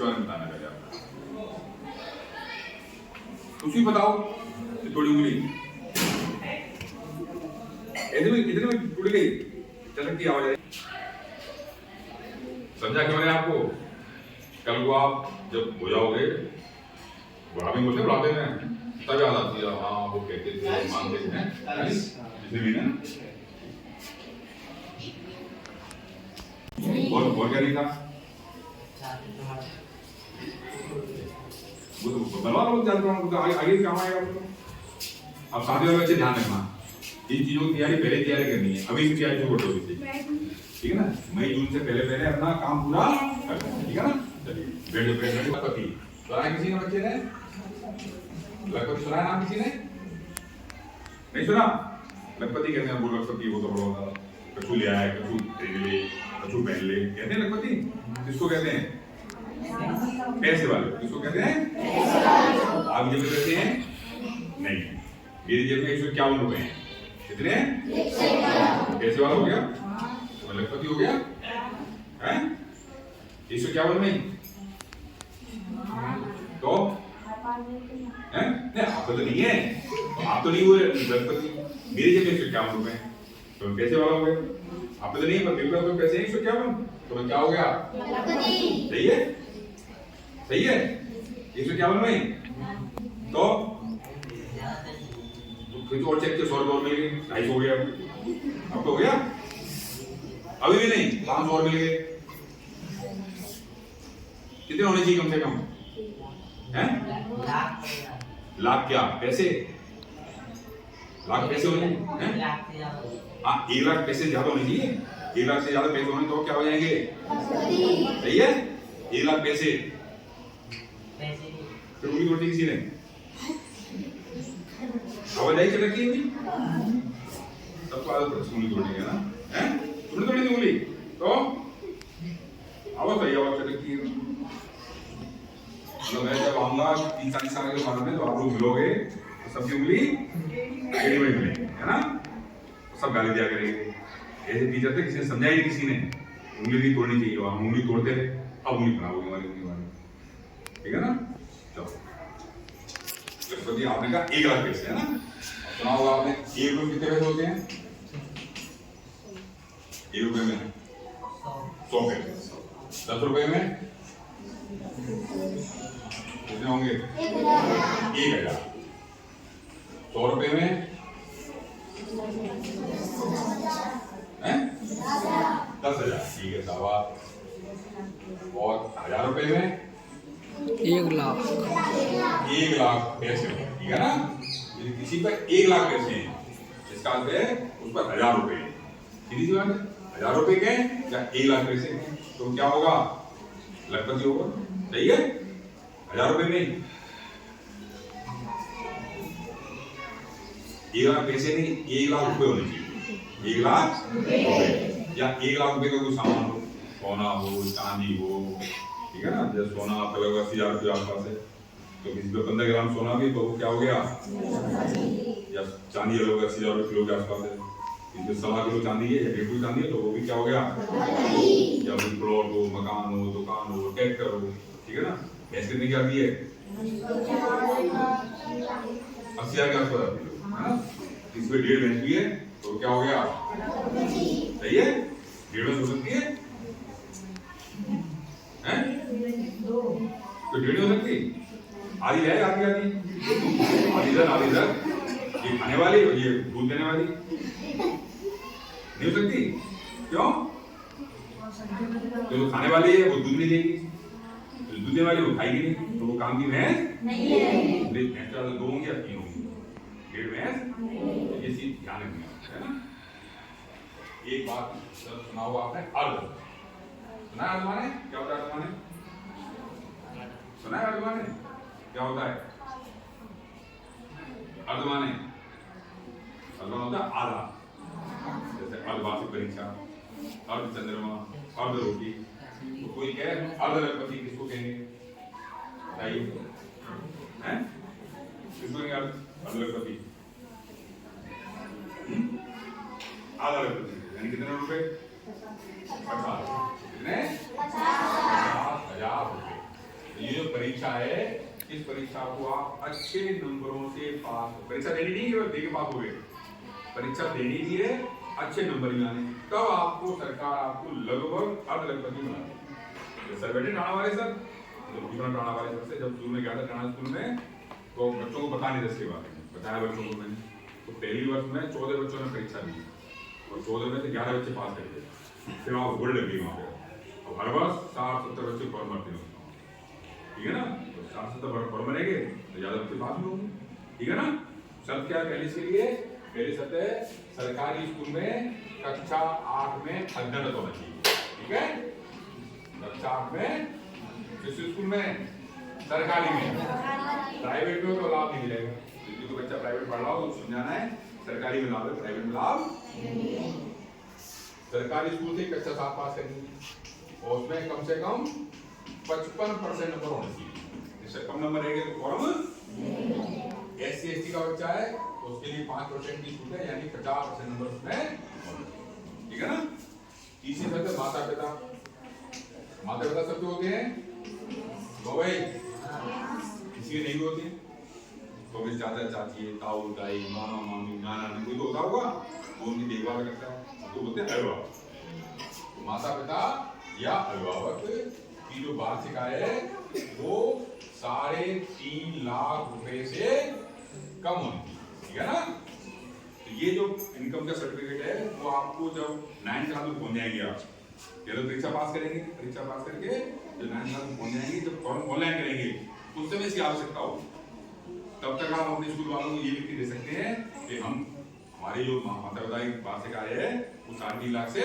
इसके बारे में बताना पहले आपको। कुछ भी बताओ। थोड़ी उंगली इधर में टूट गई, चटक की आवाज आई। समझा क्या मैंने आपको? कल को आप जब हो जाओगे, बुढ़ापे बोलते बुढ़ापे में, तब याद आती है हाँ वो कहते थे मानते थे जितने भी ना। और क्या नहीं था? वो तो बनवा लो, आगे काम आएगा। अब शादी वाले बच्चे ध्यान रखना, इन चीजों की तैयारी पहले तैयारी करनी है, अभी की तैयारी छोड़ दो। ठीक है ना? मई जून से पहले अपना काम पूरा करना है। ठीक है ना? चलिए बैठ लखपति सुना किसी ने? बच्चे ने लखपति सुना नाम किसी ने? नहीं सुना? लखपति कहते हैं वो लखपति, वो तो बड़ा होता कछू ले आया, कछू खरीद ले, कछू पहन ले, कहते हैं लखपति। किसको कहते हैं? पैसे वाले। किसको कहते हैं? आप जेब में कहते हैं नहीं, मेरी जेब में 151 रुपए हैं। कितने? पैसे वाला हो गया, लखपति हो गया हैं? 151 नहीं तो हैं? नहीं आपको तो नहीं है, तो आप तो नहीं हुए लखपति। मेरी जेब में 151 रुपए हैं तो मैं पैसे वाला हो गया। आप तो नहीं है, पर मेरे पास तो पैसे 151 तो मैं क्या हो गया? सही है, सही है। 151 नहीं तो कुछ और चेक के 100 रुपए और मिल गए, 250 हो गया। अब तो हो गया? अभी भी नहीं, 500 और मिल गए। कितने होने चाहिए कम से कम? हैं? लाख क्या? पैसे? लाख पैसे होने हैं? हाँ 1 लाख पैसे ज्यादा होने चाहिए। 1 लाख से ज्यादा पैसे होने तो क्या हो जाएंगे? सही है? 1 लाख पैसे फिर उंगली तोड़ दी किसी ने? आवाज आई चटक की हुई? सबको आदत पड़ती उंगली तोड़ने की ना? हैं? तुमने तोड़ी थी उंगली तो आवाज आई, आवाज चटक की। मतलब मैं जब आऊंगा 30-40 साल के बाद में तो आप लोग मिलोगे तो सबकी उंगली टेढ़ी में मिलेगी, है ना? सब गाली दिया करेंगे। ऐसे टीचर थे, किसी ने समझाया नहीं, किसी ने उंगली नहीं तोड़नी चाहिए। हम उंगली तोड़ते थे, अब उंगली बनाओगे हमारी उंगली वाली। ठीक है ना? चलो लखपति आपने कहा 1 लाख पैसे, है ना? सुना होगा आपने 1 रुपये कितने पैसे होते हैं? 1 रुपये में 100 पैसे। 10 रुपये में कितने होंगे? 1000। 100 रुपये में 10,000। ठीक है साहब। और 1000 रुपये में 1 लाख। 1 लाख पैसे, ठीक है ना? यदि किसी पर 1 लाख पैसे हैं, इसका अर्थ है उस पर 1000 रुपए हैं। सीधी सी बात है, 1000 रुपए के या 1 लाख पैसे हैं तो क्या होगा? लखपति होगा। सही है? 1000 रुपए नहीं, 1 लाख पैसे नहीं, 1 लाख रुपए होने चाहिए। 1 लाख रुपए या 1 लाख रुपए का कोई सामान हो, सोना हो, चांदी हो, ठीक है ना? जैसे सोना आपका लगभग 80,000 के आसपास है तो किसी पे 15 ग्राम सोना भी तो वो क्या हो गया? या चांदी लगभग 80,000 किलो के आसपास है, इसमें 1.25 किलो चांदी है या 1.5 किलो चांदी है तो वो भी क्या हो गया? या प्लॉट हो, मकान हो, दुकान हो, ट्रैक्टर हो, ठीक है ना? भैंस कितने की आती है? 80,000 के आसपास आती है ना? इसमें 1.5 भैंस भी है तो क्या हो गया? सही है? 1.5 भैंस हो सकती है? हैं? तो 1.5 हो सकती? आधी है, आधी आधी इधर ये खाने वाली और ये दूध देने वाली नहीं हो सकती। क्यों? जो खाने वाली है वो दूध नहीं देगी, दूध देने वाली वो खाएगी नहीं, तो वो काम की भैंस नहीं है। भैंस तो 2 होंगी या 3 होंगी? 1.5 भैंस। ये चीज ध्यान रखनी है ना? एक बात सुना होगा आपने, अर्ध सुना है? अर्ध माने क्या होता है? अर्ध माने सुना है? अर्ध माने क्या होता है? अर्ध माने होता है आधा, जैसे अर्धवार्षिक परीक्षा, अर्ध चंद्रमा, अर्ध रोटी। तो कोई कहे अर्ध लखपति किसको कहेंगे? बताइए हैं? किसको कहेंगे अर्ध लखपति? आधा लखपति यानी कितने रुपए? 50। कितने? 50,000 रुपए। ये जो परीक्षा है, इस परीक्षा को आप अच्छे नंबरों से पास, परीक्षा देनी नहीं है दे के पास हो गए, परीक्षा देनी भी है, अच्छे नंबर भी आने, तब आपको सरकार आपको लगभग अर्धलखपति बना देगी। सर बैठे टाणा वाले सर, टाणा वाले सर से जब स्कूल में गया था, टाणा स्कूल में, तो बच्चों को बता नहीं दस के बारे में बताया बच्चों को मैंने, तो पहली वर्ष में 14 बच्चों ने परीक्षा दी और 14 में से 11 बच्चे पास कर गए, फिर वहाँ होल्ड लग गई वहाँ पे, और हर वर्ष 60-70 बच्चे फॉर्म भरते हैं, ठीक है ना, तो 60-70 फॉर्म बनेंगे तो ज़्यादा बच्चे पास भी होंगे, ठीक है ना। शर्त क्या पहले इसके लिए, पहली शर्त है सरकारी स्कूल में कक्षा 8 में अध्ययनरत होना चाहिए, ठीक है, कक्षा 8 में जिस स्कूल में, सरकारी में, प्राइवेट में तो लाभ नहीं मिलेगा, यदि कोई बच्चा प्राइवेट पढ़ रहा हो तो समझाना है सरकारी में लाभ है, प्राइवेट में लाभ। सरकारी स्कूल से कक्षा 7 पास करेंगे और उसमें कम से कम 55% नंबर होने चाहिए, इससे कम नंबर रहेंगे तो फॉर्म। SC/ST का बच्चा है तो उसके लिए 5% की छूट है, यानी 50% नंबर उसमें, ठीक है ना। तीसरी शर्त है माता पिता, माता पिता सबके होते हैं भाई, किसी के नहीं होते, तो भी चाचा चाची, ताऊ ताई, मामा मामी, नाना नानी, कोई तो होता होगा वो उनकी देखभाल करता है, तो बोलते हैं अभिभावक। तो माता पिता या अभिभावक की जो वार्षिक आय है वो 3.5 लाख रुपए से कम होनी, ठीक है ना। तो ये जो इनकम का सर्टिफिकेट है वो आपको जब 9th क्लास में पहुंच जाएंगे, आप या तो परीक्षा पास करेंगे, परीक्षा पास करके जब 9th क्लास में पहुंच जाएंगे, जब फॉर्म ऑनलाइन करेंगे उस समय इसकी आवश्यकता हो, तब तक आप अपने स्कूल वालों को ये लिख के दे सकते हैं कि हम हमारी जो माता पिता की वार्षिक आय है वो 3.5 लाख से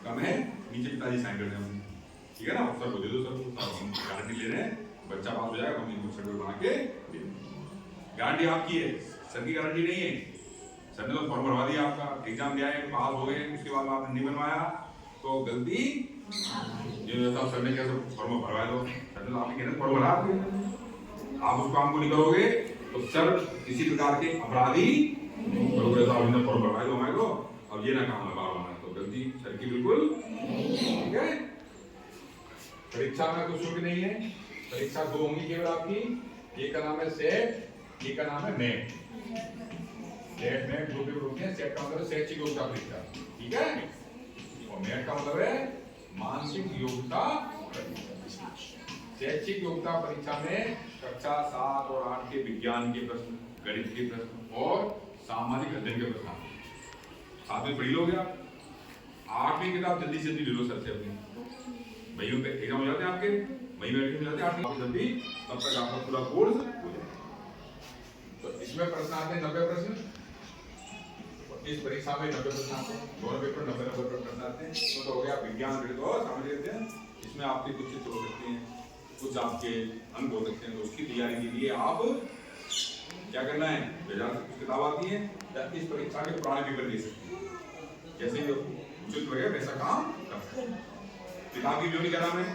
कम है, नीचे पिताजी साइन कर दें, ठीक है ना, सर को दे दो, सर हम गारंटी ले रहे हैं बच्चा पास हो जाएगा, हम इनको सर्टिफिकेट बना के दे देंगे, गारंटी आपकी है, सर की गारंटी नहीं है। सर ने तो फॉर्म भरवा दिया, आपका एग्जाम दिया है, पास हो गए, उसके बाद आपने नहीं बनवाया तो गलती जो सर ने कैसे फॉर्म भरवाया, तो सर ने आपने कहना फॉर्म भरा दिया, आप उस काम को नहीं करोगे तो सर किसी प्रकार के अपराधी करोगे, तो आपने फॉर्म भरवाया तो हमारे को अब ये ना काम है बार बार, तो गलती सर की बिल्कुल, ठीक है। परीक्षा में कुछ छूट नहीं है, परीक्षा 2 होंगी केवल आपकी, एक का नाम है सेट, एक का नाम है नेट। सेट नेट दो पेपर होते हैं, सेट का मतलब शैक्षिक योग्यता परीक्षा, ठीक है, और नेट का मतलब है मानसिक योग्यता परीक्षा। शैक्षिक योग्यता परीक्षा में कक्षा 7 और 8 के विज्ञान के प्रश्न, गणित के प्रश्न और सामाजिक अध्ययन के प्रश्न, 7 में पढ़ी लोगे आप, 8वीं किताब जल्दी से जल्दी ले लो सर से अपनी, मई में एग्जाम हो जाते हैं आपके, मई में एग्जाम हो जाते हैं 8 जल्दी, तब तक आपका पूरा कोर्स हो जाए। तो इसमें प्रश्न आते हैं 90 प्रश्न, इस परीक्षा में 90 प्रश्न आते हैं, दोनों पेपर 90 प्रश्न आते हैं, तो हो गया विज्ञान गणित और सामाजिक अध्ययन। इसमें आपके कुछ चित्र हो सकते हैं, कुछ आपके अंक हो सकते हैं, तो उसकी तैयारी के लिए आप क्या करना है, बाजार से कुछ किताब आती है या इस परीक्षा के पुराने पेपर ले सकते हैं, जैसे जो उचित लगे वैसा काम कर सकते हैं। किताब की जो नहीं करना है,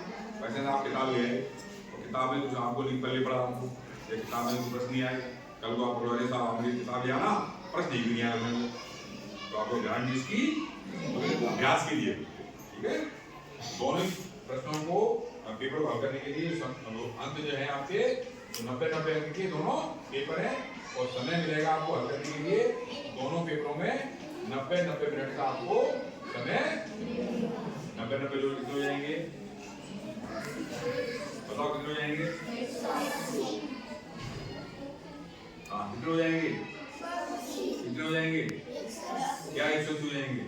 वैसे आप किताब ले आए और किताब में कुछ आपको लिख पढ़ पड़ा, आपको या किताब में कुछ प्रश्न नहीं आए, कल को आप बोले साहब मेरी किताब ले आना, प्रश्न नहीं आया मैंने, तो आपको गारंटी इसकी अभ्यास के लिए, ठीक है। दोनों प्रश्नों को पेपर को हल करने के लिए अंक जो है आपके 90 अंक के दोनों पेपर हैं, और समय मिलेगा आपको हल करने के लिए, दोनों पेपरों में 90 मिनट का आपको समय, 90 जो कितने हो जाएंगे बताओ, कितने हो जाएंगे, हाँ कितने हो जाएंगे, कितने हो जाएंगे, क्या 180 हो जाएंगे,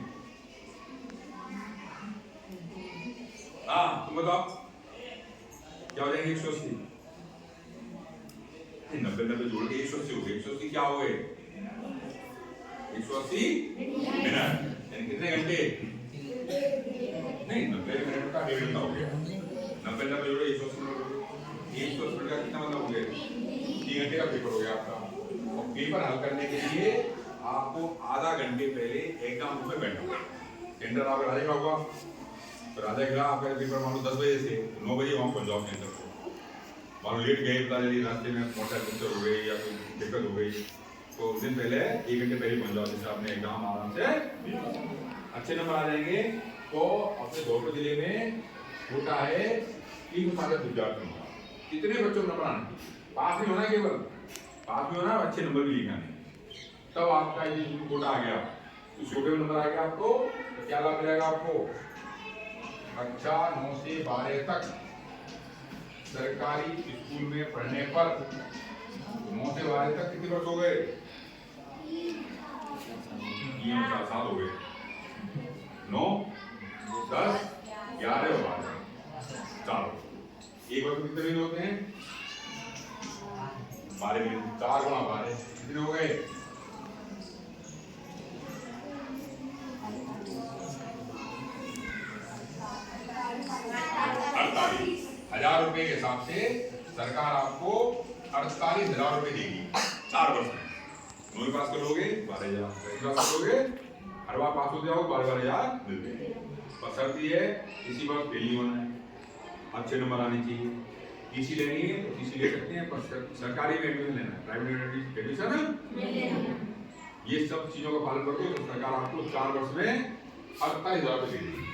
हाँ तुम बताओ क्या हो जाएंगे 180, 90 जोड़ के 180 हो गए, 180 क्या हो गए 180 मिनट, यानी कितने घंटे, नहीं 90 मिनट का 1.5 घंटा हो गया, 90 जोड़े 180 मिनट का कितना मतलब हो गया 3 घंटे का पेपर हो गया आपका। और पेपर हल करने के लिए आपको आधा घंटे पहले एग्जाम रूम में बैठना होगा, सेंटर आपका राजा का होगा, तो राजा का आपका पेपर मान लो 10 बजे से 9 बजे वहाँ पहुँच जाओ सेंटर को, मान लो लेट गए पता चलिए रास्ते में मोटर पंचर हो गई या कोई दिक्कत हो गई, तो उस दिन पहले 1 घंटे पहले पहुँच जाओ, जिससे आपने एग्जाम आराम से अच्छे नंबर आ जाएंगे। तो अपने धौलपुर जिले में होता है 3 विद्यार्थियों का, कितने बच्चों को नंबर आने, पास नहीं होना केवल, पास में होना अच्छे नंबर भी लेके आने, तब आपका ये कोटा आ गया, तो छोटे में नंबर आ गया आपको, तो क्या लाभ मिलेगा आपको, कक्षा 9 से 12 तक सरकारी स्कूल में पढ़ने पर, 9 से 12 तक कितने वर्ष हो गए, 7 हो गए, 9, 10, 11 और 12, 4, एक वर्ष में कितने महीने होते हैं, 12 महीने, 4 गुणा 12 कितने हो गए, 48,000 रुपए के हिसाब से सरकार आपको 48,000 रुपए देगी 4 वर्ष में। 9वीं पास कर लोगे 12,000, 10वीं पास कर लोगे, हर बार पास हो जाओ 12,000 मिलते हैं। पर शर्त ये है इसी बार फेल नहीं होना है, अच्छे नंबर आने चाहिए। टीसी लेनी है तो टीसी ले सकते हैं, पर सरकारी में एडमिशन लेना है, प्राइवेट एडमिशन ये सब चीजों का पालन करते हो तो सरकार आपको 4 वर्ष में 48,000 रुपए देगी।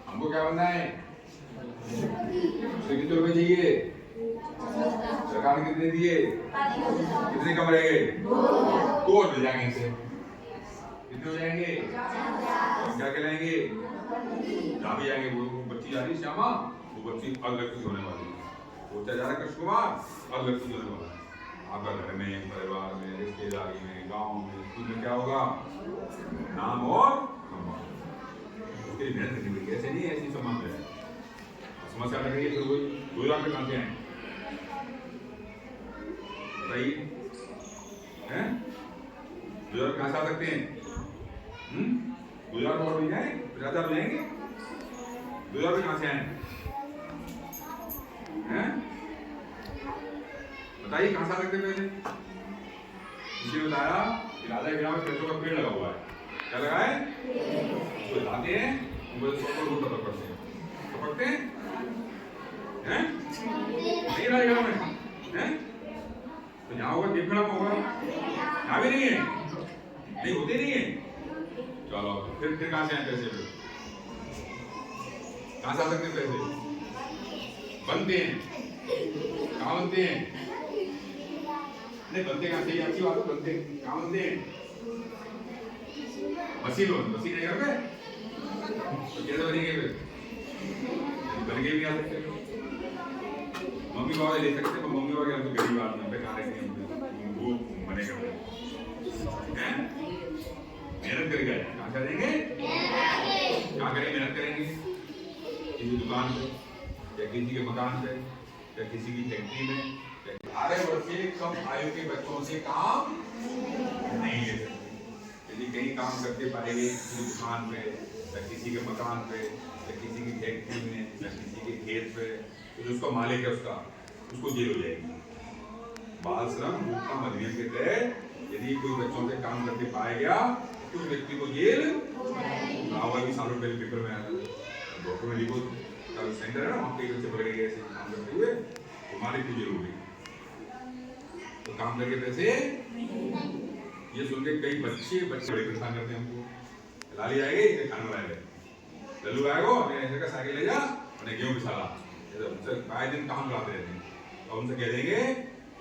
हमको क्या बनना है, कितने रुपए चाहिए, सरकार ने कितने दिए, कितने कम रह गए, 2 मिल जाएंगे इनसे, कितने हो जाएंगे, और क्या कहलाएंगे, जहाँ भी जाएंगे वो बच्ची जा रही श्यामा, वो बच्ची अग्रगति होने वाली है, वो जा रहा है कृष्ण कुमार अग्रगति होने वाला है। आपका घर में, परिवार में, रिश्तेदारी में, गांव में, स्कूल में क्या होगा, नाम और उसके लिए मेहनत करनी पड़ेगी, ऐसे नहीं ऐसी सम्मान है, समस्या लग रही है फिर वही 2,000 पे कहां हैं बताइए, हैं 2,000 कहां से आ सकते हैं, 2,000 और मिल जाए 50,000 हो जाएंगे, 2,000 पे कहां से आए हैं, बताइए कहां से आ सकते हैं पैसे, इसलिए बताया कि राजा के ग्राम में पैसों का पेड़ लगा हुआ है, क्या लगा है, उसको लाते हैं उनको पकड़ते हैं, पकड़ते हैं हैं नहीं रहेगा में हैं, तो यहाँ होगा गेम खड़ा होगा, यहाँ भी नहीं है, नहीं होते नहीं है, चलो फिर कहाँ से आए पैसे, कहाँ से आ सकते हैं पैसे, बनते हैं, कहाँ बनते हैं, नहीं बनते कहाँ से, अच्छी बात है, बनते कहाँ बनते हैं, मशीन है घर पे, तो कैसे बनेंगे फिर, बन के भी आ सकते हैं, मम्मी पापा ले सकते हैं, मम्मी पापा तो गरीब आदमी पे कहाँ रखेंगे, वो बनेगा मेहनत करेंगे, कहाँ से देंगे, क्या करेंगे, मेहनत करेंगे, किसी दुकान पे या किसी के मकान पे या किसी की फैक्ट्री में, 18 वर्ष से कम आयु के बच्चों से काम नहीं ले सकते। यदि कहीं काम करते पाए गए किसी दुकान पे या किसी के मकान पे या किसी की फैक्ट्री में या किसी के खेत पे, तो जो उसका मालिक है उसको जेल हो जाएगी। बाल श्रम रोकथाम अधिनियम के तहत यदि कोई बच्चों से काम करते पाया गया तो उस व्यक्ति को जेल, भी सालों पहले पेपर में आया था, डॉक्टर में लिखो सेंटर है ना, वहाँ पे बच्चे पकड़े गए ऐसे काम करते हुए, तो मालिक की जेल हो गई। तो काम करके पैसे ये सुन के कई बच्चे बड़े परेशान करते हैं हमको, लाली आएगी खाना बनाएगा, लल्लू आएगा ऐसे का साइकिल ले जा अपने गेहूं पिसाला, आए दिन काम कराते रहते हैं, और उनसे कह देंगे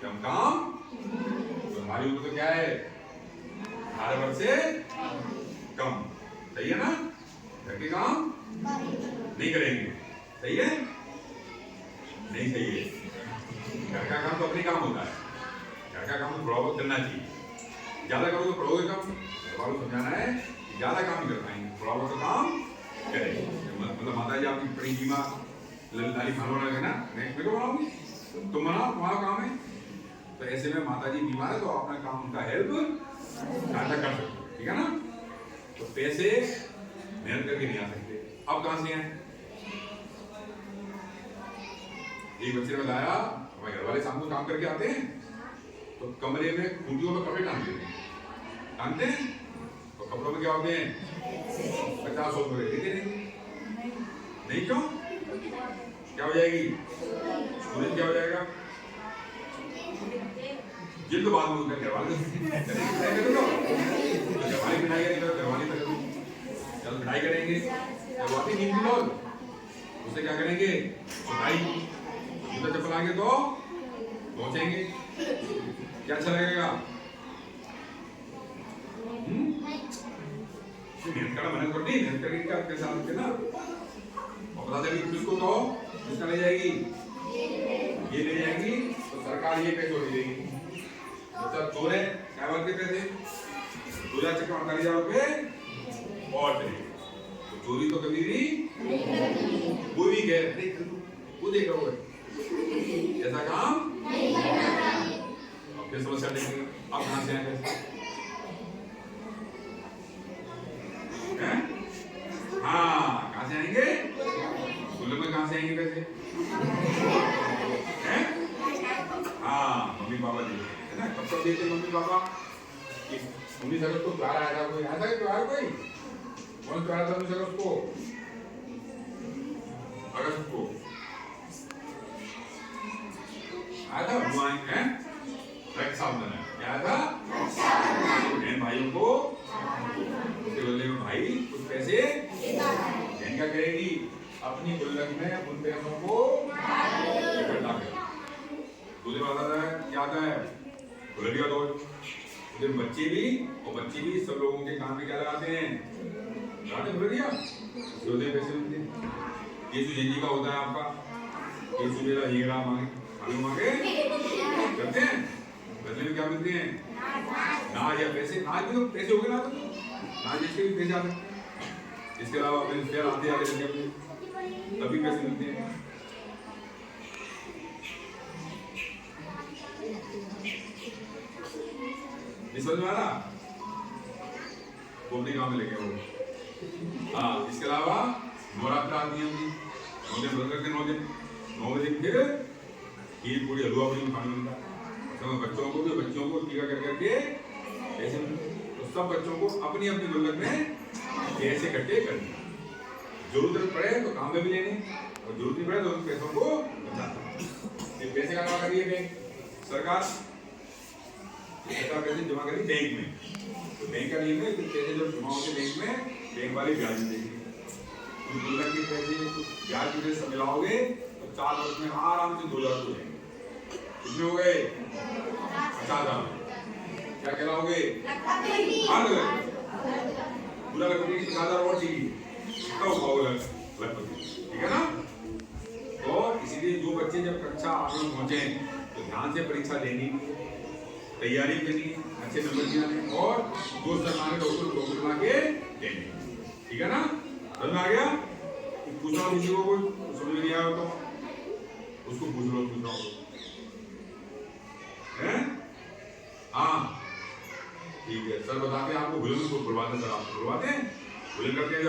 कि हम काम, तो हमारी उम्र तो क्या है 18 वर्ष से कम, सही है ना, घर के काम नहीं करेंगे, सही है, नहीं सही है, घर का काम तो अपने काम होता है, घर का काम तो थोड़ा बहुत करना चाहिए, ज्यादा करो तो पढ़ोगे कम, घरवालों को समझाना है ज्यादा काम नहीं कर पाएंगे, थोड़ा बहुत काम करेंगे, मतलब माता जी आपकी बड़ी बीमार लाली खाना बना के ना, मैं तो बनाऊंगी, तुम बनाओ तुम्हारा काम है, तो ऐसे में माता जी बीमार है तो अपना काम उनका हेल्प कर सकते, ठीक है ना, तो पैसे मेहनत करके नहीं आ सकते, अब कहां से हैं, एक बच्चे ने बताया हमारे घर वाले शाम को काम करके आते हैं तो कमरे में खूंटियों में कपड़े टांगते हैं, तो कपड़ों में क्या होते हैं 50-100 रुपए देते नहीं, क्यों, क्या हो जाएगी स्टूडेंट, क्या हो जाएगा जिल, तो बाद में उनका घरवाले पिटाई करेंगे, घरवाले चल पिटाई करेंगे, घरवाले नींद लोग उससे क्या करेंगे, सुनाई जूता चप्पल बचेंगे। क्या अच्छा लगेगा? मेहनत करना, मेहनत करनी, मेहनत करके क्या आपके साथ होते ना, और पता चले पुलिस को कहो, किसका ले जाएगी? ये ले जाएगी तो सरकार ये पैसे दे देगी। बच्चा चोर है, क्या बात के पैसे 2000 चक्कर 48,000 रुपए और देंगे। तो चोरी तो कभी भी वो भी कह रहे वो देखा हुआ ऐसा काम नहीं करना। अब फिर समस्या देंगे, अब कहां से आएंगे? हाँ, कहां से आएंगे? गुल्लक में कहां से आएंगे पैसे? हाँ, मम्मी पापा देते है ना। कब कब देते मम्मी पापा? 19 अगस्त को त्योहार आया था, कोई आया था त्योहार? कोई कौन त्योहार था 19 अगस्त को? अगस्त को आया था हनुमान है रक्षाबंधन है। क्या आया था? बहन भाइयों को उसके बदले में भाई कुछ पैसे बहन क्या करेगी? अपनी गुल्लक में उन पैसों को इकट्ठा करेगी। दूसरी बात आता है, क्या आता है? गुलरिया दौड़। बच्चे भी और बच्चे भी सब लोगों के काम में क्या लगाते हैं? लगाते गुलरिया, पैसे मिलते हैं। केसु जी का होता है आपका, केसु मेरा हीरा मांगे मांगे करते हैं, बदले में क्या मिलते हैं? नाज या पैसे। नाज भी तो पैसे हो गए ना, तो नाज इसके भी पैसे आते हैं। इसके अलावा अपने रिश्तेदार आते आते रहते हैं, तभी पैसे मिलते हैं। समझ में आ रहा? वो अपने काम में लगे हो। हाँ, इसके अलावा नवरात्र आती है, 9 दिन व्रत करके 9 दिन 9 बजे फिर खीर पूरी हलवा पूरी खाने मिलता है। बच्चों को भी, बच्चों को टीका कर करके ऐसे तो सब बच्चों को अपनी अपनी गुल्लक में पैसे इकट्ठे करने, जरूरत पड़े तो काम में भी लेने और जरूरत नहीं पड़े तो उन पैसों को बचाना। ये पैसे का काम कर रही है बैंक सरकार पैसे जमा करी बैंक में, तो बैंक का नियम है पैसे जब जमा होते बैंक में, बैंक वाले ब्याज देंगे। गुल्लक के पैसे ब्याज के पैसे मिलाओगे तो 4 वर्ष में आराम से 2,000 हो जाएंगे। कितने हो गए? 50,000। क्या कहलाओगे? पूरा लखपति 50,000 और चाहिए, कब खाओगे लखपति? ठीक है ना? तो इसीलिए जो बच्चे जब कक्षा 8 में पहुंचे तो ध्यान से परीक्षा देनी, तैयारी करनी, अच्छे नंबर दिलाने और जो सरकार डॉक्टर बना के देने। ठीक है ना? समझ में आ गया? पूछना किसी को कोई समझ में नहीं आया तो उसको पूछ लो, पूछना है? हाँ ठीक है सर, बताते हैं आपको। भूलन को बुलवाते हैं सर, आपको बुलवाते हैं, भूलन करते हैं।